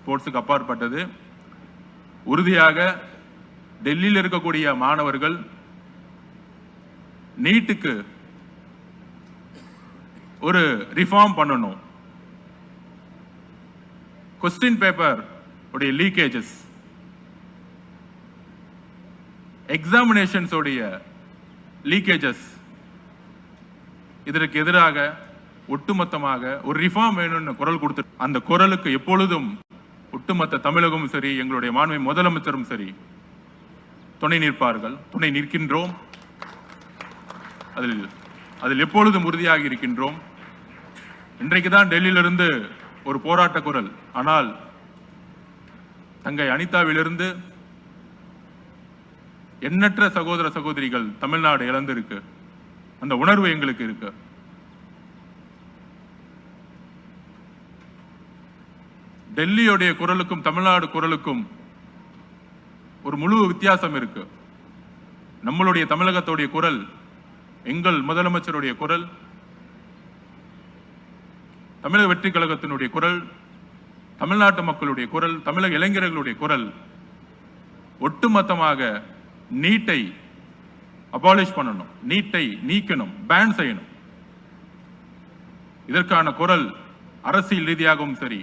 ஸ்போர்ட்ஸுக்கு அப்பாற்பட்டது. உறுதியாக டெல்லியில் இருக்கக்கூடிய மாணவர்கள் நீட்டுக்கு ஒரு ரிஃபார்ம் பண்ணணும். கொஸ்டின் பேப்பர் உடைய லீக்கேஜஸ், எக்ஸாமினேஷன்ஸ் உடைய லீக்கேஜஸ், இதற்கு எதிராக ஒட்டுமொத்தமாக ஒரு ரிஃபார்ம் வேணும்னு குரல் கொடுத்து, அந்த குரலுக்கு எப்பொழுதும் ஒட்டுமொத்த தமிழகமும் சரி, எங்களுடைய மாண்பு முதலமைச்சரும் சரி துணை நிற்பார்கள், துணை நிற்கின்றோம். அதில் எப்பொழுதும் உறுதியாக இருக்கின்றோம். இன்றைக்குதான் டெல்லியிலிருந்து ஒரு போராட்ட குரல், ஆனால் தங்கை அனிதாவிலிருந்து எண்ணற்ற சகோதர சகோதரிகள் தமிழ்நாடு இழந்திருக்கு. அந்த உணர்வு எங்களுக்கு இருக்கு. டெல்லியுடைய குரலுக்கும் தமிழ்நாடு குரலுக்கும் ஒரு முழு வித்தியாசம் இருக்கு. நம்மளுடைய தமிழகத்துடைய குரல், எங்கள் முதலமைச்சருடைய குரல், தமிழக வெற்றி கழகத்தினுடைய குரல், தமிழ்நாட்டு மக்களுடைய குரல், தமிழக இளைஞர்களுடைய குரல் ஒட்டுமொத்தமாக நீட்டை அபாலிஷ் பண்ணணும், நீட்டை நீக்கணும், பேன் செய்யணும். இதற்கான குரல் அரசியல் ரீதியாகவும் சரி,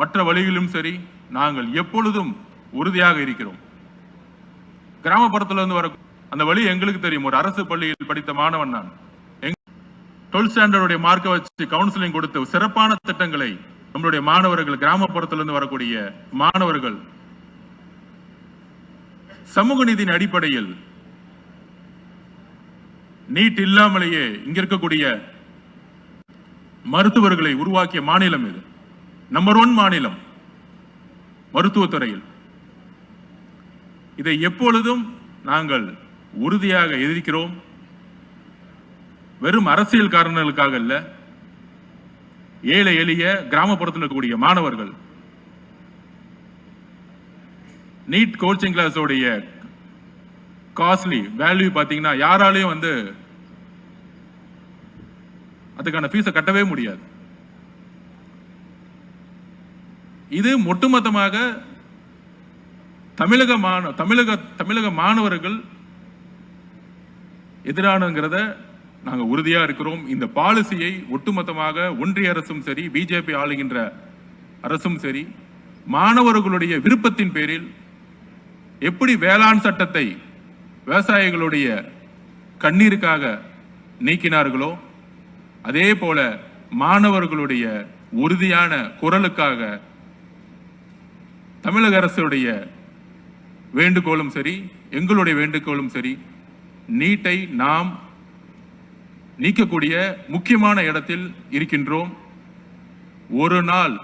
மற்ற வழிகளிலும் சரி, நாங்கள் எப்பொழுதும் உறுதியாக இருக்கிறோம். கிராமப்புறத்திலிருந்து வர அந்த வழி எங்களுக்கு தெரியும். ஒரு அரசு பள்ளியில் படித்த மாணவன் நான். 12th ஸ்டாண்டர்டுடைய மார்க்கை வச்சு கவுன்சிலிங் கொடுத்து சிறப்பான திட்டங்களை நம்மளுடைய மாணவர்கள், கிராமப்புறத்திலிருந்து வரக்கூடிய மாணவர்கள் சமூக நீதியின் அடிப்படையில் நீட் இல்லாமலேயே இங்க இருக்கக்கூடிய மருத்துவர்களை உருவாக்கிய மாநிலம் இது. நம்பர் 1 மாநிலம் மருத்துவத்துறையில். இதை எப்பொழுதும் நாங்கள் உறுதியாக எதிர்க்கிறோம். வெறும் அரசியல் காரணங்களுக்காக அல்ல, ஏழை எளிய கிராமப்புறத்தில் இருக்கக்கூடிய மாணவர்கள் நீட் கோச்சிங் கிளாஸ் உடைய காஸ்ட்லி வேல்யூ பாத்தீங்கன்னா யாராலையும் அதுக்கான ஃபீஸை கட்டவே முடியாது. இது ஒட்டுமொத்தமாக தமிழக மாணவர்கள் எதிரானங்கிறத நாங்க உறுதியா இருக்கிறோம். இந்த பாலிசியை ஒட்டுமொத்தமாக ஒன்றிய அரசும் சரி, பிஜேபி ஆளுகின்ற அரசும் சரி, மாணவர்களுடைய விருப்பத்தின் பேரில் எப்படி வேளாண் சட்டத்தை விவசாயிகளுடைய கண்ணீருக்காக நீக்கினார்களோ, அதே போல மாணவர்களுடைய உறுதியான குரலுக்காக தமிழக அரசுடைய வேண்டுகோளும் சரி, எங்களுடைய வேண்டுகோளும் சரி, நீட்டை நாம் நீக்கக்கூடிய முக்கியமான இடத்தில் இருக்கின்றோம். ஒரு நாள்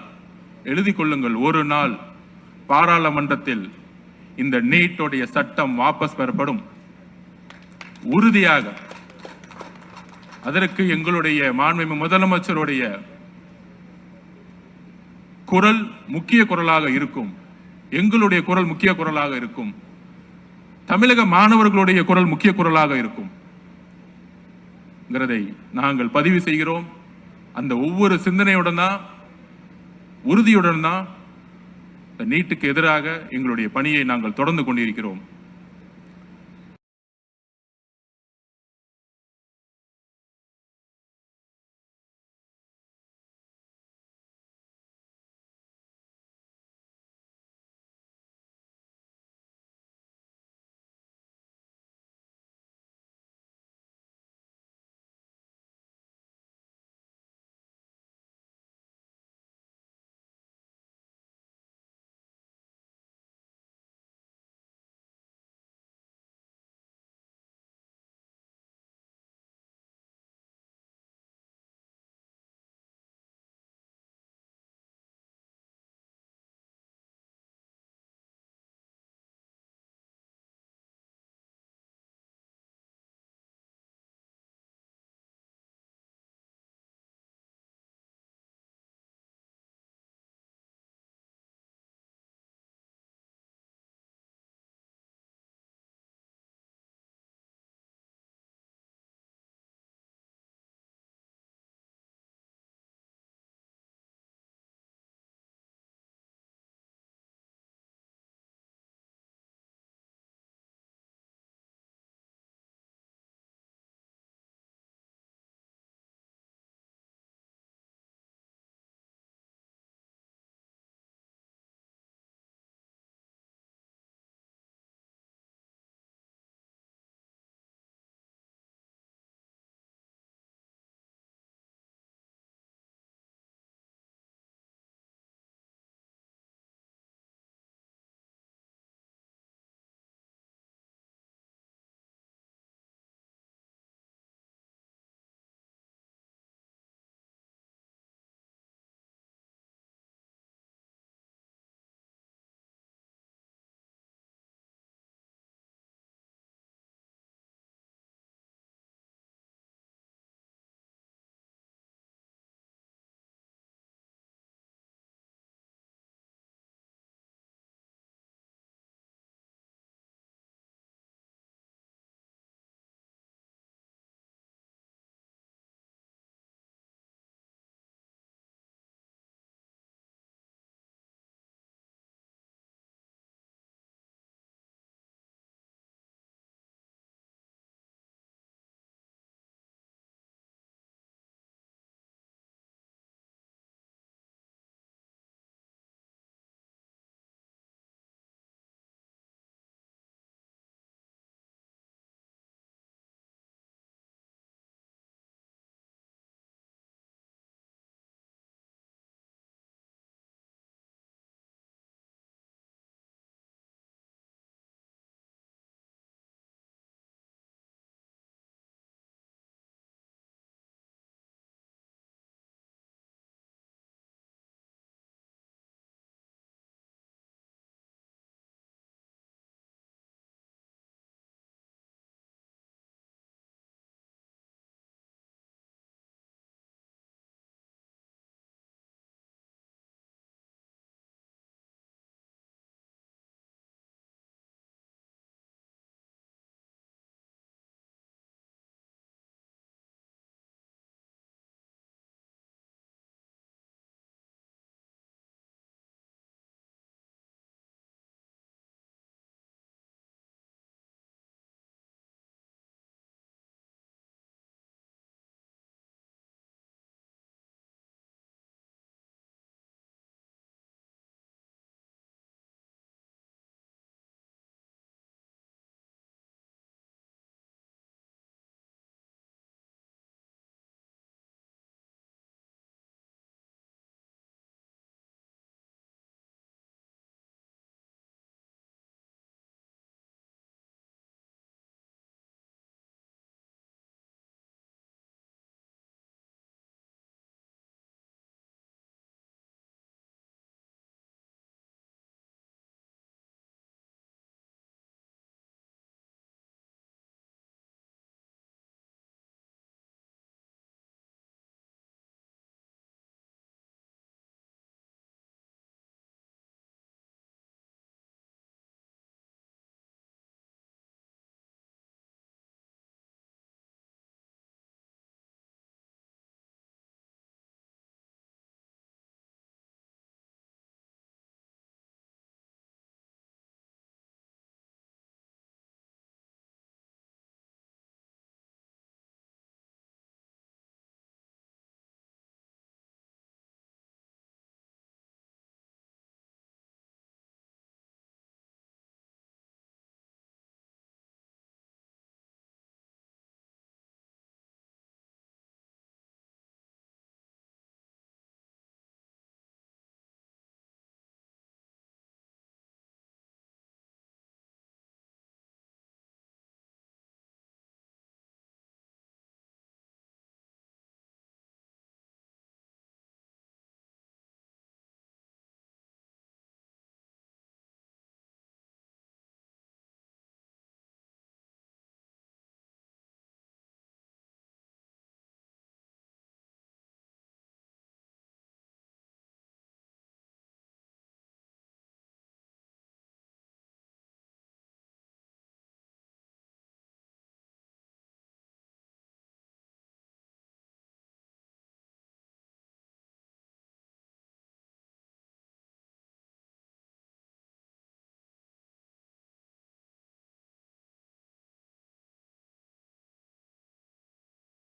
எழுதிக் கொள்ளுங்கள், ஒரு நாள் பாராளுமன்றத்தில் இந்த நீட்டுடைய சட்டம் வாபஸ் பெறப்படும். உறுதியாக அதற்கு எங்களுடைய மாண்புமிகு முதலமைச்சருடைய குரல் முக்கிய குரலாக இருக்கும். எங்களுடைய குரல் முக்கிய குரலாக இருக்கும். தமிழக மாணவர்களுடைய குரல் முக்கிய குரலாக இருக்கும். நாங்கள் பதிவு செய்கிறோம். அந்த ஒவ்வொரு சிந்தனையுடன் தான், உறுதியுடன் தான் நீட்டுக்கு எதிராக எங்களுடைய பணியை நாங்கள் தொடர்ந்து கொண்டிருக்கிறோம்.